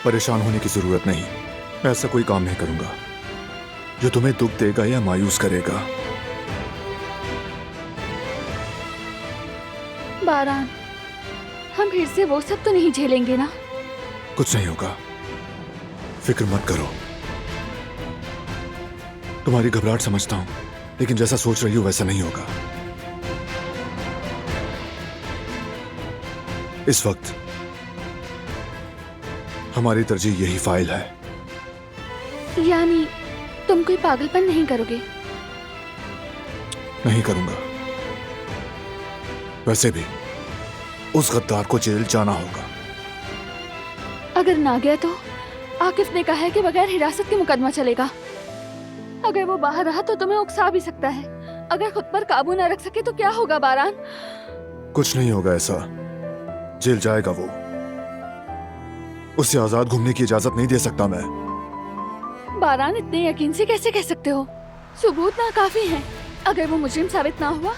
परेशान होने की जरूरत नहीं। मैं ऐसा कोई काम नहीं करूंगा जो तुम्हें दुख देगा या मायूस करेगा। बारान, हम फिर से वो सब तो नहीं झेलेंगे ना? कुछ नहीं होगा, फिक्र मत करो। तुम्हारी घबराहट समझता हूं, लेकिन जैसा सोच रही हो वैसा नहीं होगा। इस वक्त हमारी तरजीह यही फाइल है। यानी तुम कोई पागलपन नहीं करोगे? नहीं करूंगा। वैसे भी उस गद्दार को जेल जाना होगा। अगर ना गया तो आकिफ ने कहा है कि बगैर हिरासत के मुकदमा चलेगा। अगर वो बाहर रहा तो तुम्हें उकसा भी सकता है। अगर खुद पर काबू ना रख सके तो क्या होगा बारान? कुछ नहीं होगा ऐसा। जेल जाएगा वो। उससे आजाद घूमने की इजाजत नहीं दे सकता मैं। बारान, इतने यकीन से कैसे कह सकते हो? सबूत ना काफी हैं। अगर वो मुजरिम साबित ना हुआ